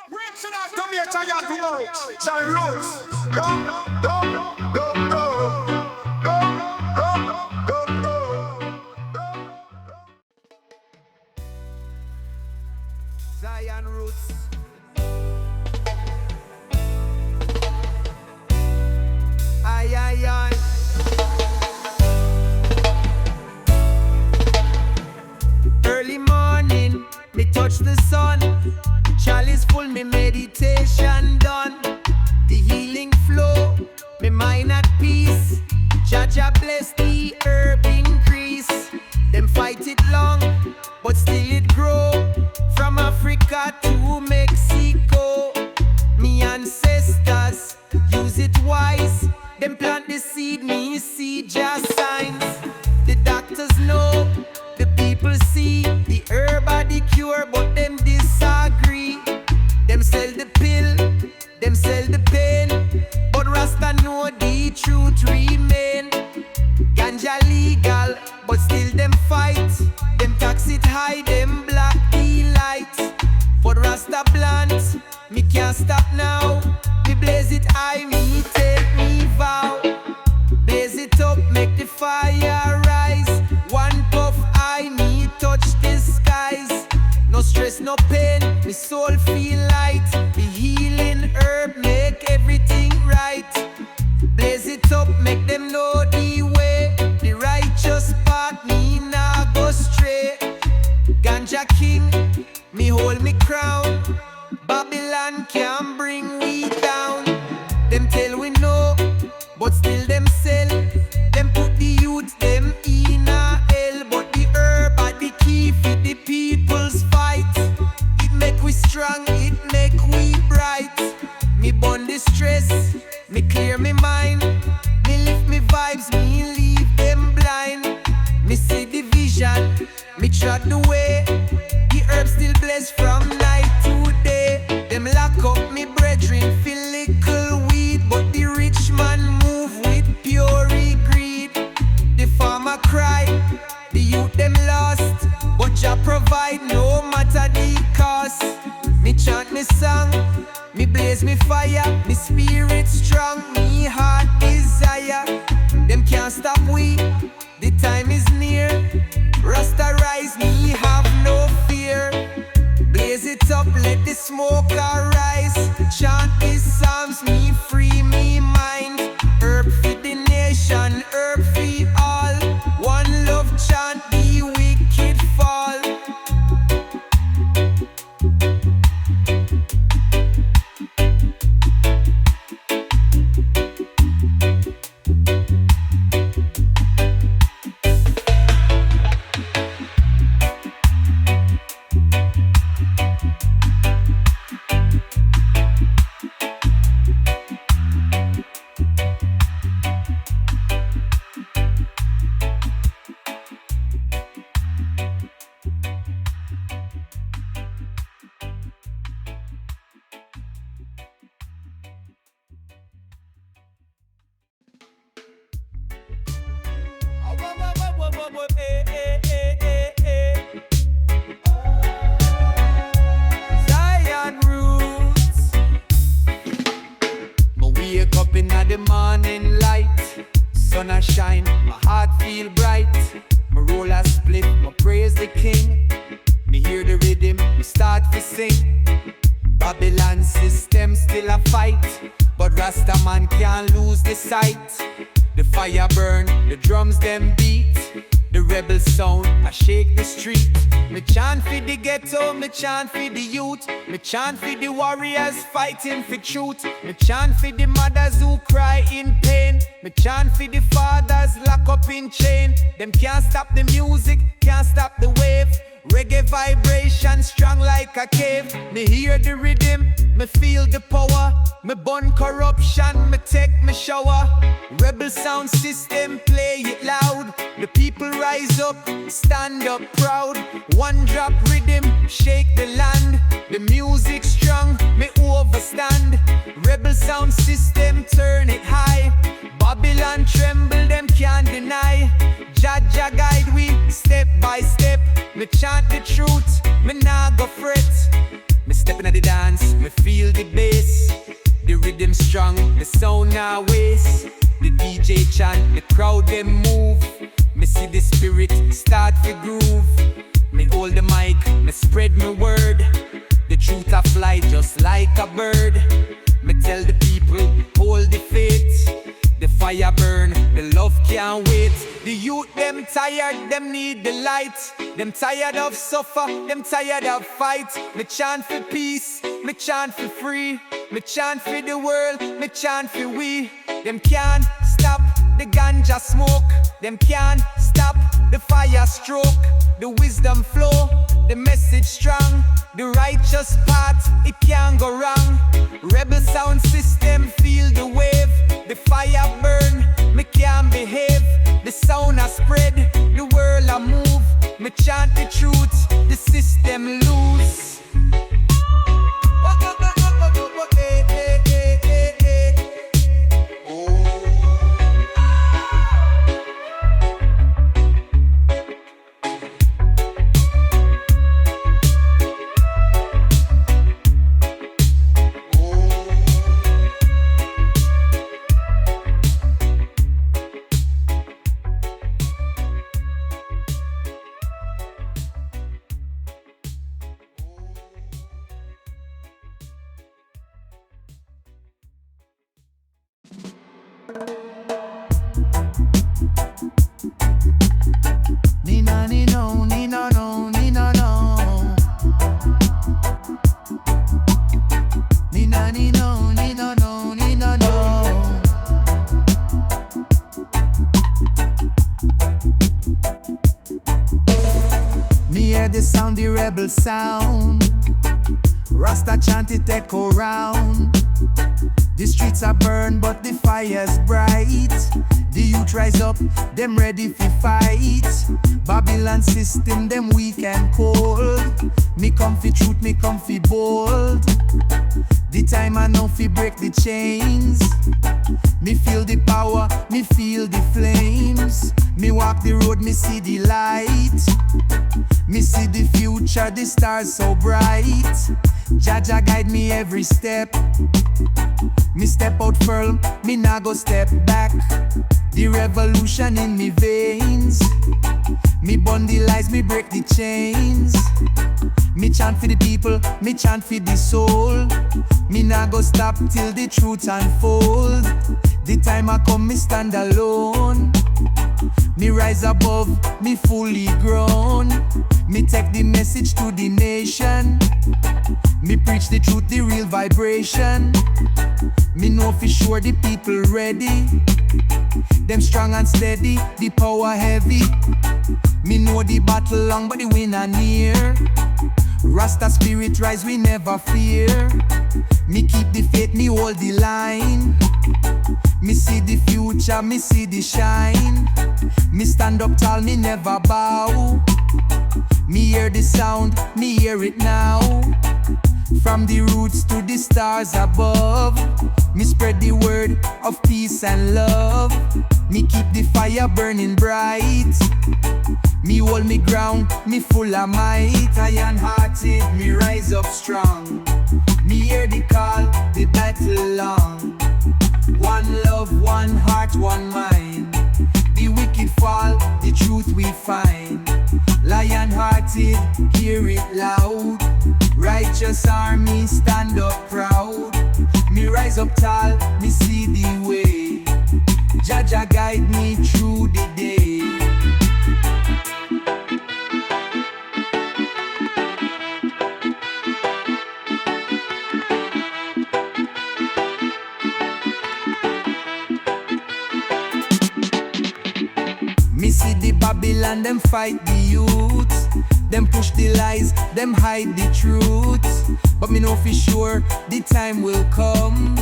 Reaching out to me, Jah Thunder Roll. Some roots. Go. Zion roots. Aye. Early morning, me touch the sun. Chalice full, me meditation done. The healing flow, me mind at peace. Jah bless the herb increase. Them fight it long, but still it grow. From Africa to Mexico, me ancestors use it wise. Them plant the seed, me see just signs. The doctors know, the people see. The herb are the cure, but them disagree. Them sell the pill, them sell the pain, but Rasta know the truth remain. Ganja legal, but still them fight. Them tax it high, them black delight. But Rasta plant, me can't stop now. Me blaze it high, me take me vow. Blaze it up, make the fire rise. One puff I me touch the skies. No stress, no pain, me soul feel light. The healing herb make everything right. Blaze it up, make them know the way. The righteous path, me nah go stray. Ganja King, me hold me crown. Babylon can't bring we down. Them tell we no, but still them sell. Them put the youth, them in a hell. But the herb are the key for the people's fight. It make we strong, it make we bright. Me burn the stress, me clear me mind. Me lift me vibes, me leave them blind. Me see the vision, me trot the way. The herb still blessed from night to day. Them lock up me brethren, feel little weed. But the rich man move with pure greed. The farmer cry, the youth them lost. But Jah provide no matter the cost. Me chant me song, me blaze me fire. Me spirit strong, me heart desire. Them can't stop we, the time is near. Rasta rise, me have no fear. Blaze it up, let the smoke arise. Chant these psalms, me free me mind. Herb for the nation, herb for all. One love chant, the wicked fall. Zion roots. Me wake up in the morning light. Sun a shine, my heart feel bright. Me roll a split, me praise the King. Me hear the rhythm, me start to sing. Babylon system still a fight, but Rasta man can't lose the sight. The fire burn, the drums them beat. The rebel sound, I shake the street. Me chant for the ghetto, me chant for the youth. Me chant for the warriors fighting for truth. Me chant for the mothers who cry in pain. Me chant for the fathers locked up in chain. Them can't stop the music, can't stop the wave. Reggae vibration strong like a cave. Me hear the rhythm, me feel the power. Me burn corruption, me take me shower. Rebel sound system, play it loud. The people rise up, stand up proud. One drop rhythm, shake the land. The music strong, me overstand. Rebel sound system, turn it high. Babylon tremble, them can't deny. Jah guide we step by step. Me chant the truth, me nah go fret. Me stepping at the dance, me feel the bass. The rhythm strong, the sound now waste. The DJ chant, the crowd them move. Me see the spirit start to groove. Me hold the mic, me spread my word. The truth a fly just like a bird. Me tell the people, hold the faith. The fire burn, the love can't wait. The youth them tired, them need the light. Them tired of suffer, them tired of fight. Me chant for peace, me chant for free. Me chant for the world, me chant for we. Them can't stop the ganja smoke. Them can't stop the fire stroke. The wisdom flow, the message strong. The righteous path, it can't go wrong. Rebel sound system, feel the wave. The fire burn, me can't behave. The sound a spread, the world a move. Me chant the truth, the system loose. Rebel sound, Rasta chant it echo round. The streets are burned but the fire's bright. The youth rise up, them ready for fight. Babylon system, them weak and cold. Me come fi truth, me come fi bold. The time I know fi break the chains. Me feel the power, me feel the flames. Me walk the road, me see the light. Me see the future, the stars so bright. Jah Jah guide me every step. Me step out firm, me nah go step back. The revolution in me veins. Me burn the lies, me break the chains. Me chant for the people, me chant for the soul. Me nah go stop till the truth unfold. The time I come, me stand alone. Me rise above, me fully grown. Me take the message to the nation. Me preach the truth, the real vibration. Me know for sure the people ready. Them strong and steady, the power heavy. Me know the battle long but the winner near. Rasta spirit rise, we never fear. Me keep the faith, me hold the line. Me see the future, me see the shine. Me stand up tall, me never bow. Me hear the sound, me hear it now. From the roots to the stars above. Me spread the word of peace and love. Me keep the fire burning bright. Me hold me ground, me full of might. Iron-hearted, me rise up strong. Me hear the call, the battle long. One love, one heart, one mind. The wicked fall, the truth we find. Lion-hearted, hear it loud. Righteous army, stand up proud. Me rise up tall, me see the way. Jah Jah guide me through the day. Me see the Babylon, them fight the youth. Them push the lies, them hide the truth. But me know for sure, the time will come.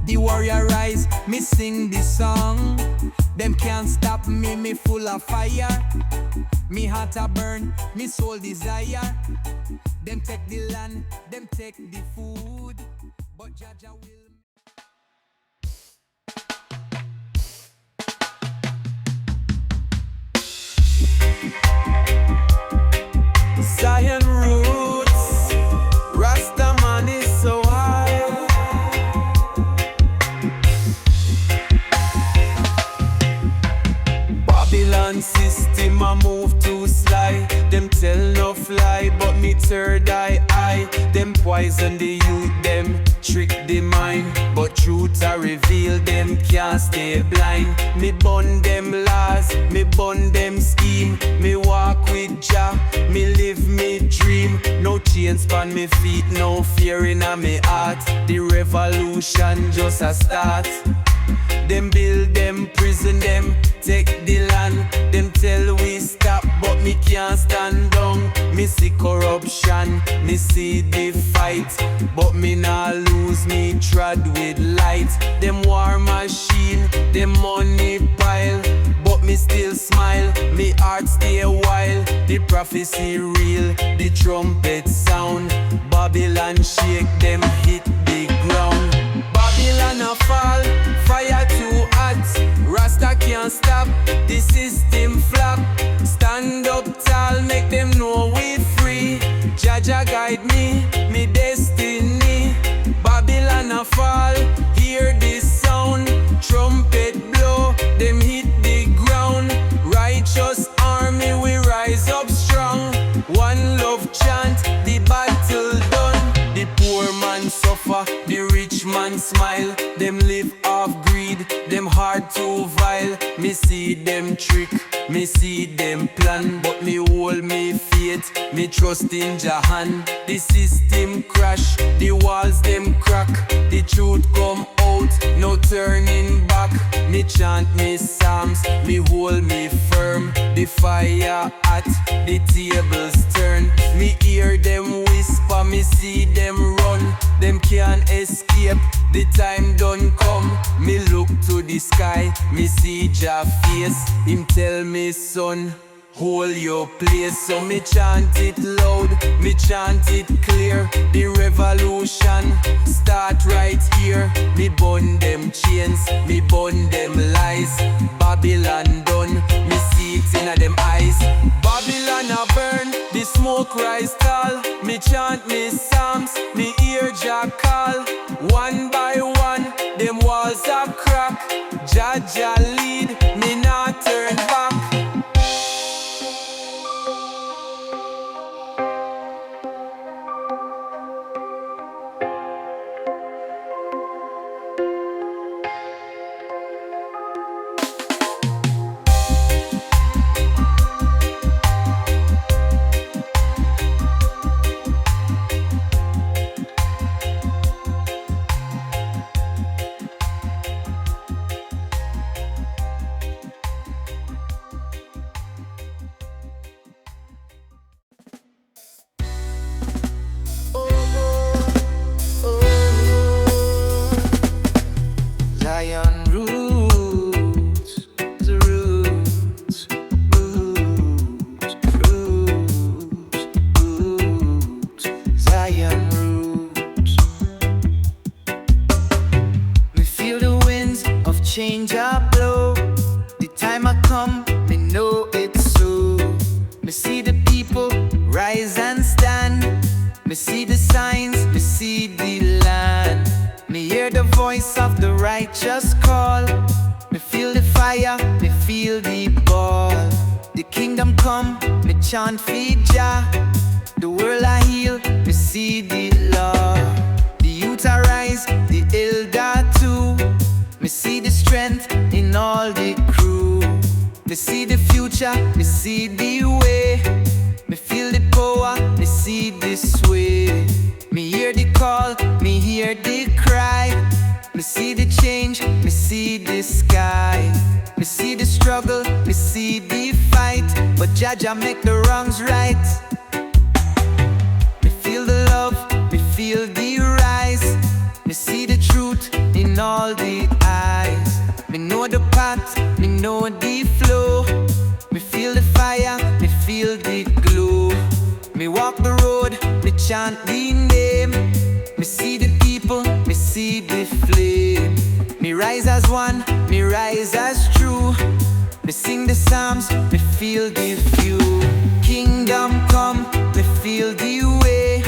The warrior rise, me sing the song. Them can't stop me, me full of fire. Me heart a burn, me soul desire. Them take the land, them take the food. But Jah Jah will. Zion roots, Rasta man is so hard. poison the youth them, trick the mind. But truth are revealed, them can't stay blind. Me burn them laws, me burn them scheme. Me walk with Jah, me live me dream. No chains on me feet, no fear in me heart. The revolution just a start. Them build them, prison them, take the land. Them tell we stop, but me can't stand down. Me see corruption, me see the fight, but me nah lose, me trod with light. Them war machine, them money pile, but me still smile, me heart stay wild. The prophecy real, the trumpet sound. Babylon shake, them hit the ground. Babylon a fall, fire too hot. Rasta can't stop, the system flop. Stand up tall, make them know we free. Jah guide me, me destiny. Babylon a fall, hear this sound. Trumpet blow, them hit the ground. Righteous army, we rise up strong. One love chant, the battle done. The poor man suffer, the rich man smile. Them live off greed, them heart too vile. Me see them trick, me see them plan, but me hold me faith, me trust in Jah hand. The system crash, the walls them crack. The truth come out, no turning back. Me chant me psalms, me hold me firm. The fire hot, the tables turn. Me hear them whisper, me see them run. Them can't escape, the time done come. Me look to the sky, me see Jah face. Him tell me, son, hold your place. So me chant it loud, me chant it clear. The revolution start right here. Me burn them chains, me burn them lies. Babylon done, me see it in them eyes. Babylon a burn, the smoke rise tall. Me chant me psalms, me hear Jah call. One by one, them walls a crack. Jah lead, me not turn back. Change a blow. The time I come, me know it's so. Me see the people rise and stand. Me see the signs, me see the land. Me hear the voice of the righteous call. Me feel the fire, me feel the ball. The kingdom come, me chant feed Jah. The world I heal, me see the law. The youth arise, the elder too. Me see the strength in all the crew. Me see the future, me see the way. Me feel the power, me see this way. Me hear the call, me hear the cry. Me see the change, me see the sky. Me see the struggle, me see the fight. But Jah make the wrongs right. Me feel the love, me feel the rise. Me see the truth in all the eyes. Me know the path, me know the flow. Me feel the fire, me feel the glow. Me walk the road, me chant the name. Me see the people, me see the flame. Me rise as one, me rise as true. Me sing the psalms, me feel the fuel. Kingdom come, me feel the way.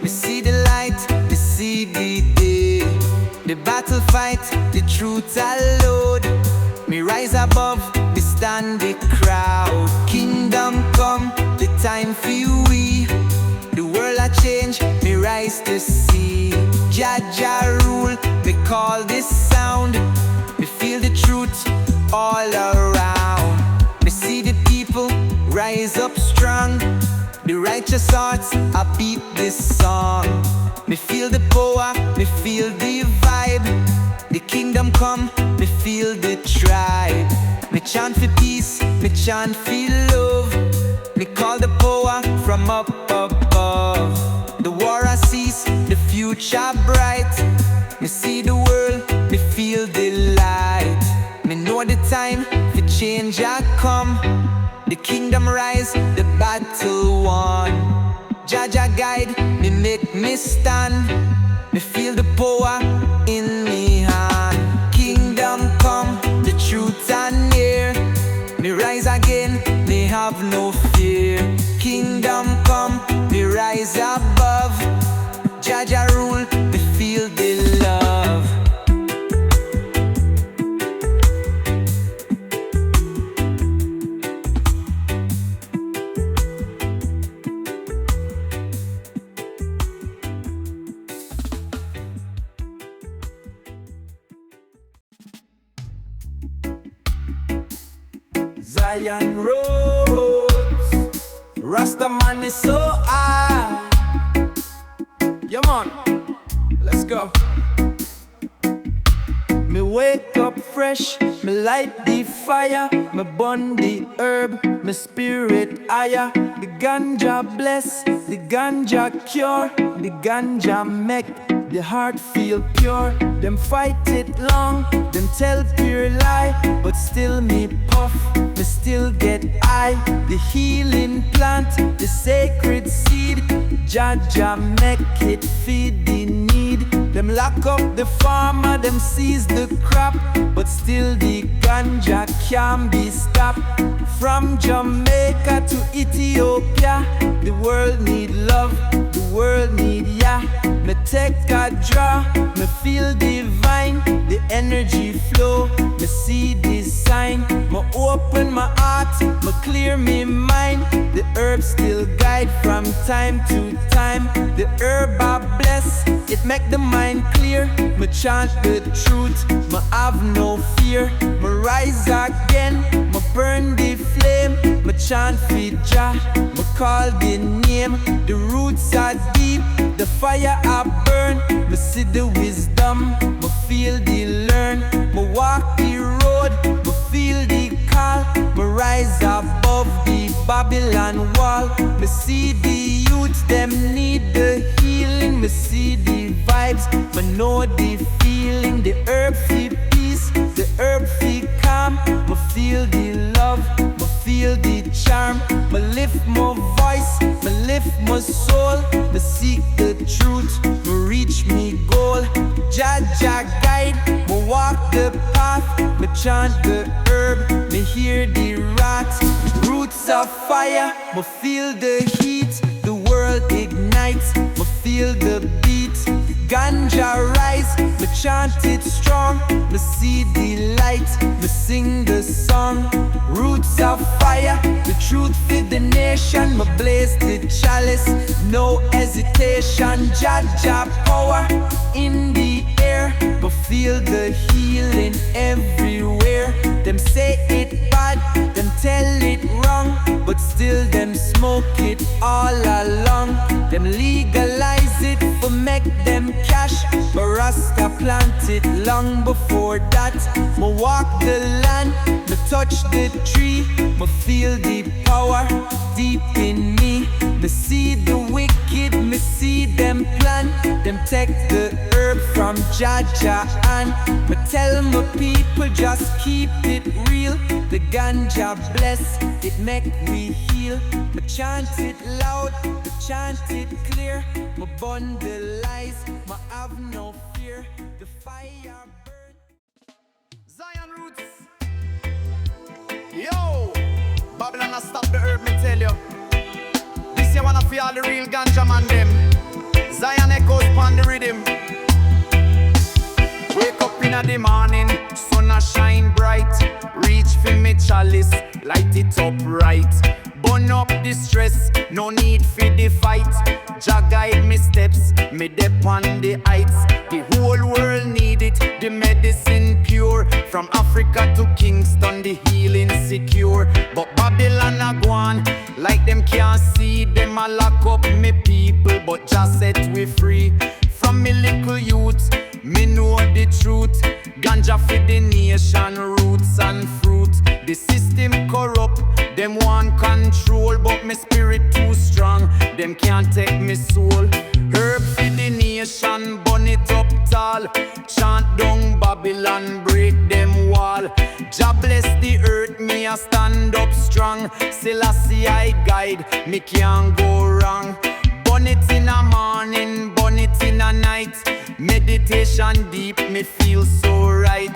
Me see the light, me see the day. The battle fight, the truth alone. Me rise above, me stand the crowd. Kingdom come, the time for we. The world a change. change, me rise to see. Jah rule, me call this sound. Me feel the truth all around. Me see the people rise up strong. The righteous hearts, I beat this song. Me feel the power, me feel the vibe. The kingdom come, me feel the tribe. Me chant for peace, me chant for love. Me call the power from up above. The war has ceased, the future bright. Me see the world, me feel the light. Me know the time for change I come. The kingdom rise, the battle won. Jah guide, me make me stand. Me feel the power in me hand. Kingdom come, the truth and near. Me rise again, me have no fear. Kingdom come, me rise above. Jah rule, me feel the love. Zion roads, Rasta man is so high. Yeah man, let's go. Me wake up fresh, me light the fire. Me burn the herb, me spirit higher. The ganja bless, the ganja cure. The ganja make the heart feel pure. Them fight it long, them tell pure lie. But still me puff, me still get high. The healing plant, the sacred seed. Jah make it feed the need. Them lock up the farmer, them seize the crop. But still the ganja can't be stopped. From Jamaica to Ethiopia, the world need love, the world need ya. Me take a draw, me feel divine. The energy flow, me see the sign. Me open my heart, me clear me mind. The herb still guide from time to time. The herb I bless, it make the mind clear. Me chant the truth, me have no fear. Me rise again, me burn the flame. Me chant for Jah, me call the name. The roots are deep, the fire I burn. Me see the wisdom, me feel the learn. Me walk the road, me feel the call. Me rise above the Babylon wall. Me see the youth, them need the healing. Me see the vibes, me know the feeling. The herb for peace, the herb for calm. Me feel the love, me feel the charm. Me lift my voice, me lift my soul. Me seek the truth, me reach me goal. Jah guide, me walk the path. Me chant the herb, me hear the rats. Roots of fire, me feel the heat. The world ignites, me feel the beat. Ganja rise, me chant it strong. Me see the light, me sing the song. Roots of fire, the truth for the nation. Me blaze the chalice, no hesitation. Jah power in the air, but feel the healing everywhere. Them say it bad, them tell it wrong, but still them smoke it all along. Them legalize it for make them cash, but Rasta plant it long before that. Me walk the land, me touch the tree. Me feel the power deep in me. Me see the wicked, me see them plan. Them take the herb from Jah and me tell my people just keep it real. The ganja bless, it make me heal. Me chant it loud, me chant it clear. Me burn the lies, me have no fear. The fire burn. Zion roots. Yo, Babylon has stopped the herb, me tell you. This year wanna feel all the real ganja man them. Zion echoes upon the rhythm. Wake up in the morning, sun a shine bright. Reach for me chalice, light it up right. burn up the stress, no need for the fight. Jah guide me steps, me dep on the heights. The whole world need it, the medicine pure. From Africa to Kingston, the healing secure. But Babylon a gone, like them can't see. Them a lock up me people, but Jah set we free. From me little youth, me know the truth. Ganja for the nation, roots and fruit. The system corrupt, them want control. But me spirit too strong, them can't take me soul. Herb for the nation, burn it up tall. Chant down Babylon, break them wall. Jah bless the earth, me a stand up strong. Selassie I guide, me can't go wrong. Burn it in a morning, burn it in a night. Meditation deep, me feel so right.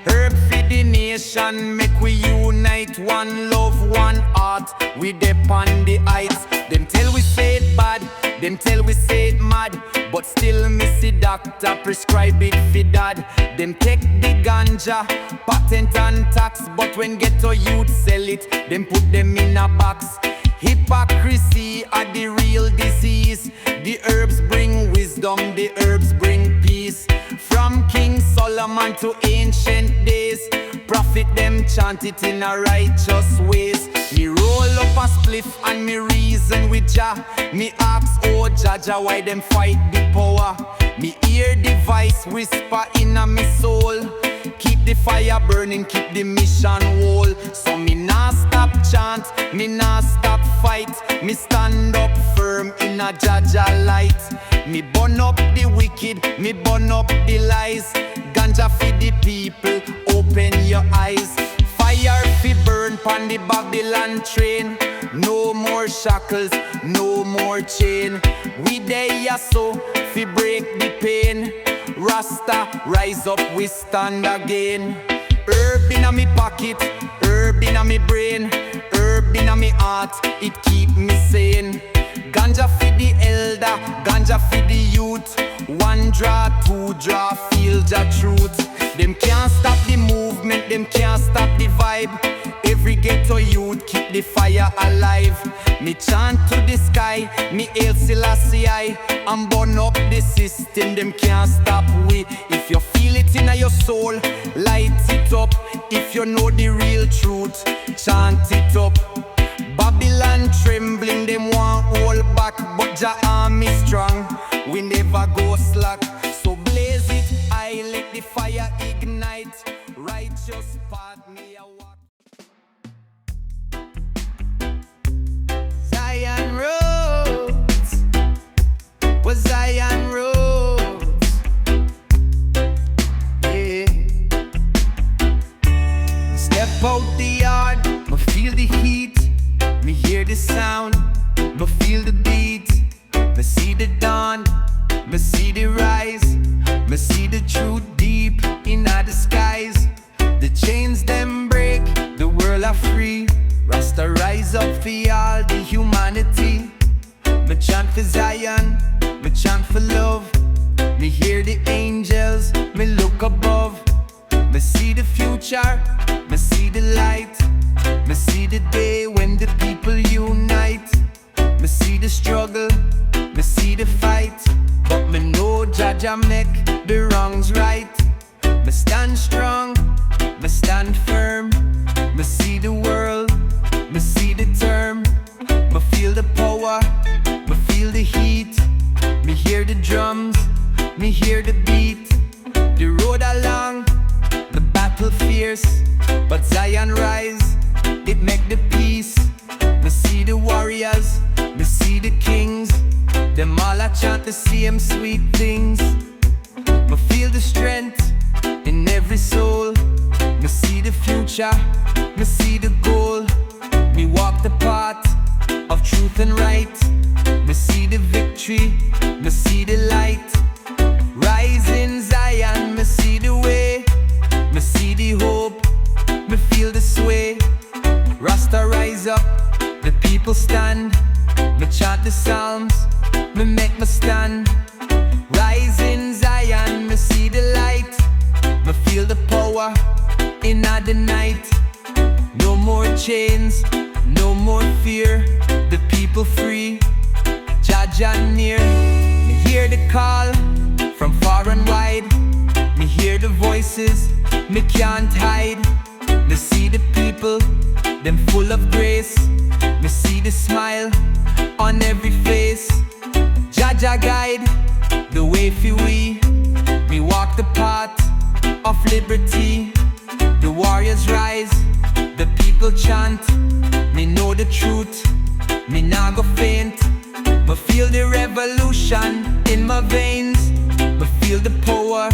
Herb for the nation, make we unite. One love, one heart, we dep on the heights. Them tell we say it bad, them tell we say it mad. But still me see doctor prescribe it for dad. Them take the ganja, patent and tax. But when ghetto youth sell it, them put them in a box. Hypocrisy are the real disease. The herbs bring wisdom, the herbs bring peace. From King Solomon to ancient days, prophet them chant it in a righteous ways. Me roll up a spliff and me reason with Jah. Me ask, oh Jah, why them fight the power? Me hear the voice whisper in a me soul. Keep the fire burning, keep the mission whole. So me nah stop chant, me nah stop fight. Me stand up firm in a Jah light. Me burn up the wicked, me burn up the lies. Ganja for the people, open your eyes. Fire fi burn pon the Babylon train. No more shackles, no more chain. We there so fi break the pain. Rasta rise up, we stand again. Herb in a me pocket, herb in a me brain, herb in a me heart, it keep me sane. Ganja for the elder, ganja for the youth. One draw, two draw, feel the truth. Them can't stop the movement, them can't stop the vibe. Every ghetto youth keep the fire alive. Me chant to the sky, me hail Selassie I. And burn up the system, them can't stop we. If you feel it in your soul, light it up. If you know the real truth, chant it up. Babylon trembling, them want hold back. But Jah army strong, we never go slack. So blaze it, I let the fire ignite. Righteous path me a walk. Zion roads, was Zion roads, yeah. Step out the yard, me feel the heat, me hear the sound, me feel the beat, me see the dawn, me see the rise, me see the truth deep in the skies. The chains them break, the world are free. Rasta rise up for all the humanity. Me chant for Zion, me chant for love. Me hear the angels, me look above. Me see the future, me see the light. Me see the day when the people unite. Me see the struggle, me see the fight. But me know Jah make the wrongs right. Me stand strong, me stand firm. Me see the world, me see the term. Me feel the power, me feel the heat. Me hear the drums, me hear the beat. The road along, the battle fierce. But Zion rise, it make the peace. Me see the warriors, me see the kings. Them all a chant the same sweet things. Me feel the strength in every soul. Me see the future, me see the goal. Me walk the path of truth and right. Me see the victory, me see the light. Rise in Zion, me see the way. Me see the hope, me feel the sway. Rasta rise up, the people stand. Me chant the psalms, me make me stand. Rise in Zion, me see the light. Me feel the power in the night. No more chains, no more fear, the people free. Jah near, me hear the call from far and wide. Me hear the voices, me can't hide. Me see the people, them full of grace. Me see the smile on every face. Jah guide the way for we. Me walk the path of liberty. The warriors rise, the people chant. Me know the truth, me nah go faint. Me feel the revolution in my veins. Me feel the power,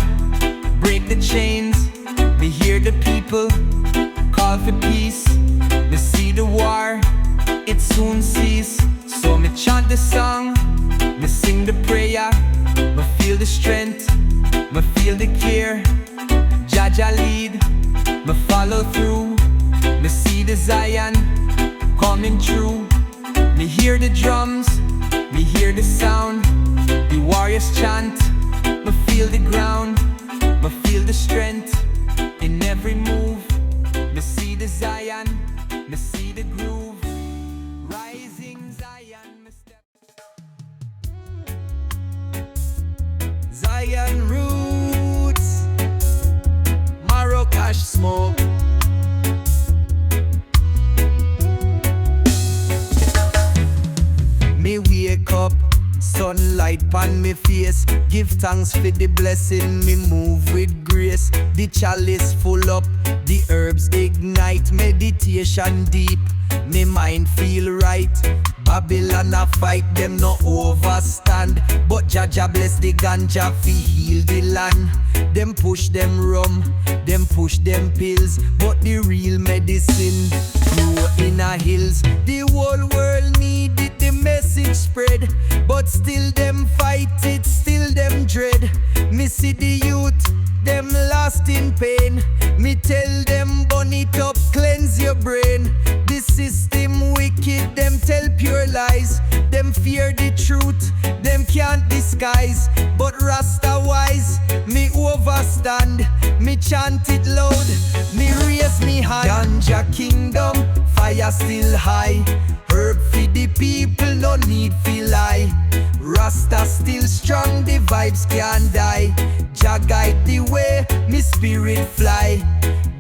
break the chains. Me hear the people call for peace. Me see the war, it soon cease. So me chant the song, me sing the prayer. Me feel the strength, me feel the care. Jah lead, me follow through. Me see the Zion coming true. Me hear the drums, me hear the sound. The warriors chant, me feel the ground. Me feel the strength in every move. Me see the Zion, me see the groove. Rising Zion, me step. Zion roots, Marrakesh smoke. Me wake up, sunlight on me face. Give thanks for the blessing, me move with grace. The chalice full up, the herbs ignite. Meditation deep, me mind feel right. Babylon a fight, them no overstand. But Jah bless the ganja fi heal the land. Them push them rum, them push them pills. But the real medicine grow in a hills. The whole world need it, the message spread. But still them fight it, still them dread. Me see the youth, them lost in pain. Me tell them burn it up, cleanse your brain. The system wicked, them tell pure lies. Them fear the truth, them can't disguise. But Rasta wise, me overstand. Me chant it loud, me raise me high. Ganja Kingdom, fire still high. Herb for the people, no need feel lie. Rasta still strong, the vibes can't die. Jah guide the way, me spirit fly.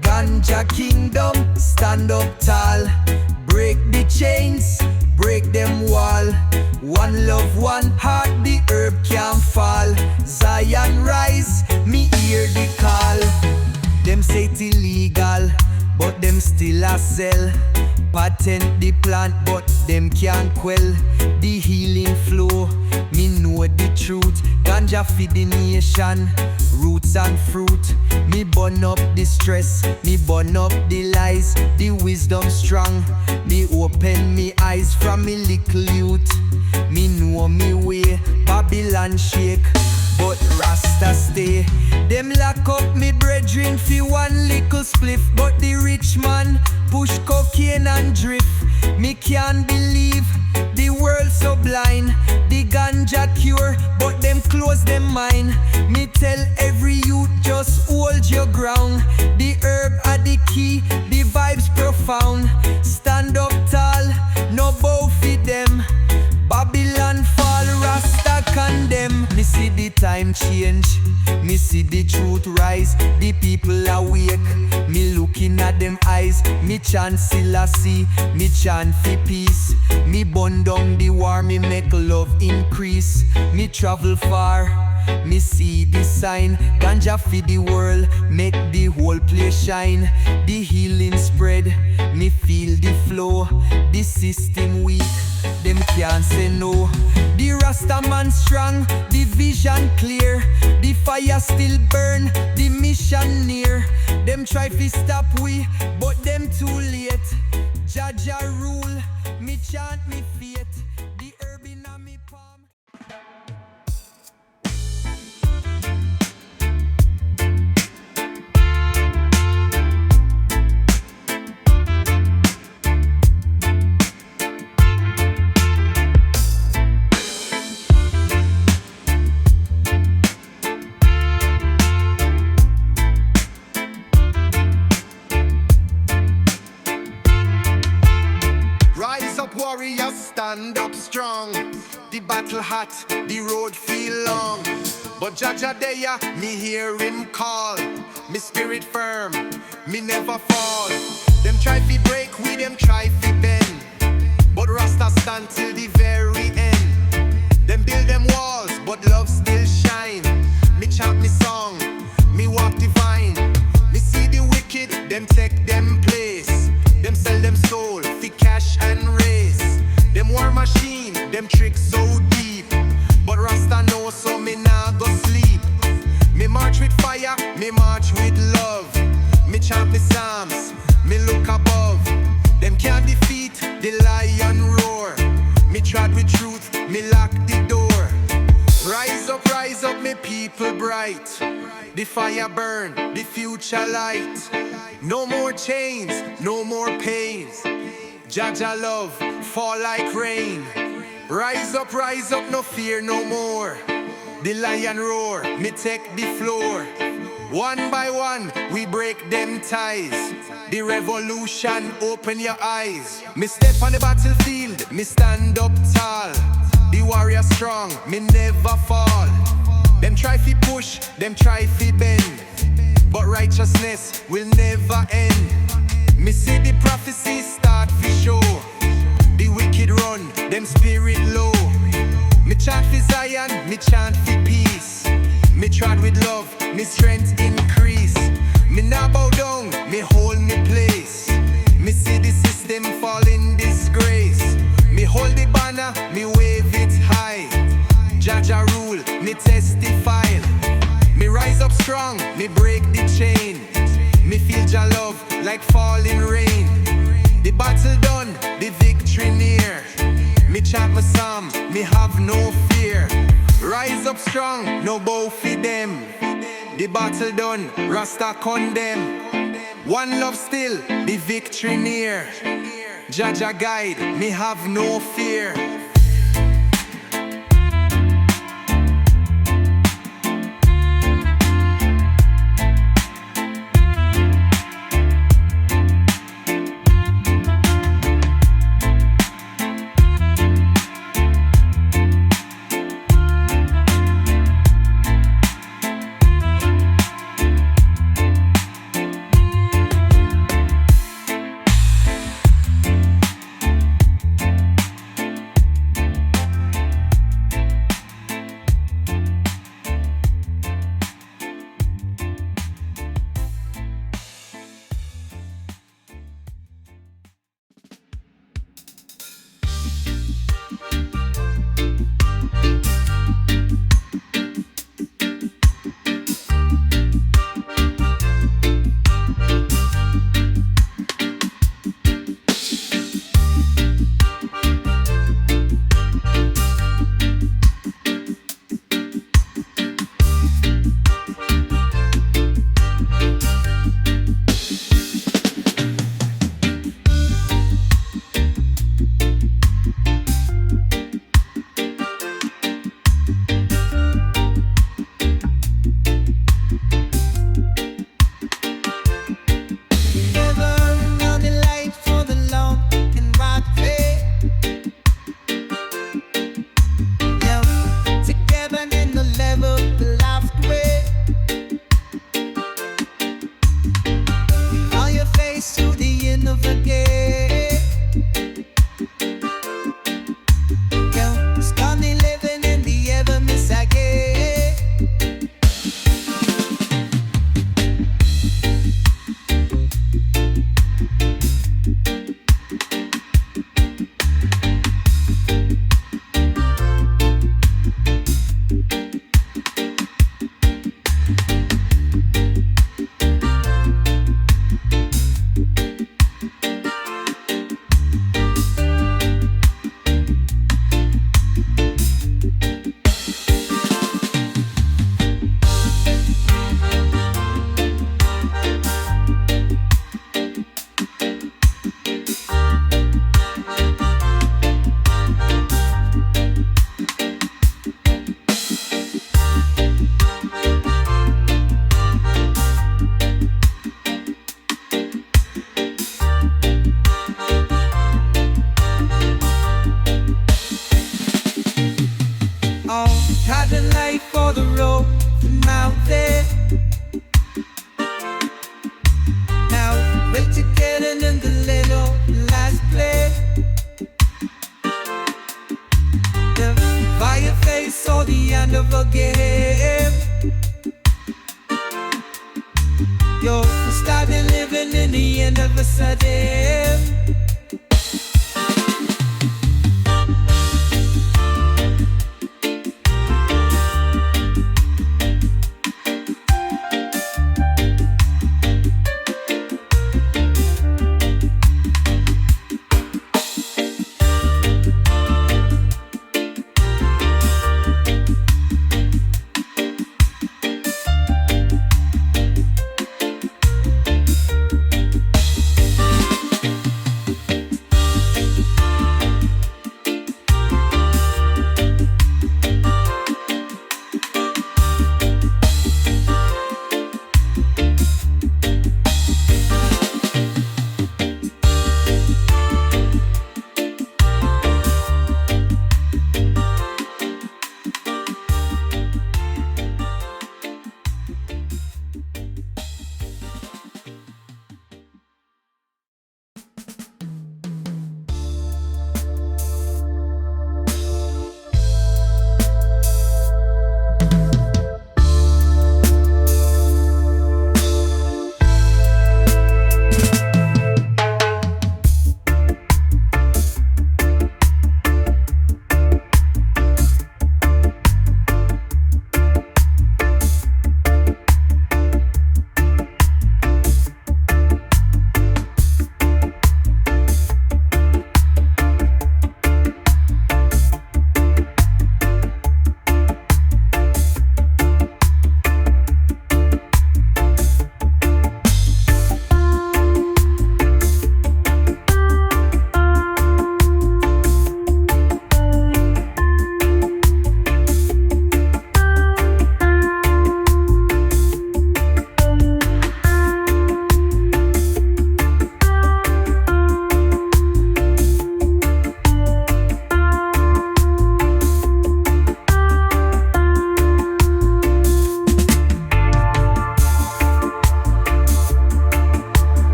Ganja Kingdom, stand up tall. Break the chains, break them wall. One love, one heart, the herb can't fall. Zion rise, me hear the call. Them say it illegal, but them still a sell. Patent the plant, but them can't quell the healing flow. Me know the truth, ganja feed the nation, roots and fruit. Me burn up the stress, me burn up the lies. The wisdom strong, me open me eyes from me little youth. Me know me way, Babylon shake, but Rasta stay. Them lock up me brethren fi one little spliff. But the rich man push cocaine and drift. Me can't believe the world so blind. The ganja cure, but them close them mind. Me tell every youth just hold your ground. The herb are the key, the vibes profound. Stand up tall, no bow for them. Babylon fall, Rasta condemn. Me see the time change, me see the truth rise. The people awake, me looking at them eyes. Me chant Selassie, me chant for peace. Me burn down the war, me make love increase. Me travel far, me see the sign. Ganja feed the world, make the whole place shine. The healing spread, me feel the flow. The system weak, them can't say no. The Rasta man strong, the vision clear. The fire still burn, the mission near. Them try to stop we, but them too late. Jah rule, me chant me fate. The herb in a me palm. battle hot, the road feel long. But Jaja there, me hear him call. Me spirit firm, me never fall. Them try fi break, we them try fi bend. But Rasta stand till the very end. Them build them walls, but love still shine. Me chant me song, me walk divine. Me see the wicked, them take them place. Them sell them soul, fi cash and race. Them war machine, them tricks so deep. But Rasta know, so me nah go sleep. Me march with fire, me march with love. Me chant me psalms, me look above. Them can't defeat the lion roar. Me trod with truth, me lock the door. Rise up, me people bright. The fire burn, the future light. No more chains, no more pains. Jaja love, fall like rain. Rise up, no fear no more. The lion roar, me take the floor. One by one, we break them ties. The revolution, open your eyes. Me step on the battlefield, me stand up tall. The warrior strong, me never fall. Them try fi push, them try fi bend. But righteousness will never end. Me see the prophecy start fi show. The wicked run, them spirit low. Me chant fi Zion, me chant fi peace. Me trod with love, me strength increase. Me nah bow down, me hold me place. Me see the system fall in disgrace. Me hold the banner, me wave it high. Jaja rule, me testify. Me rise up strong, me break the chain. Me feel Jah love like falling rain. The battle done, the victory near. Me chant my psalm, me have no fear. Rise up strong, no bow for them. The battle done, Rasta condemn. One love still, the victory near. Jaja guide, me have no fear. yo. Started living in the end of a sudden.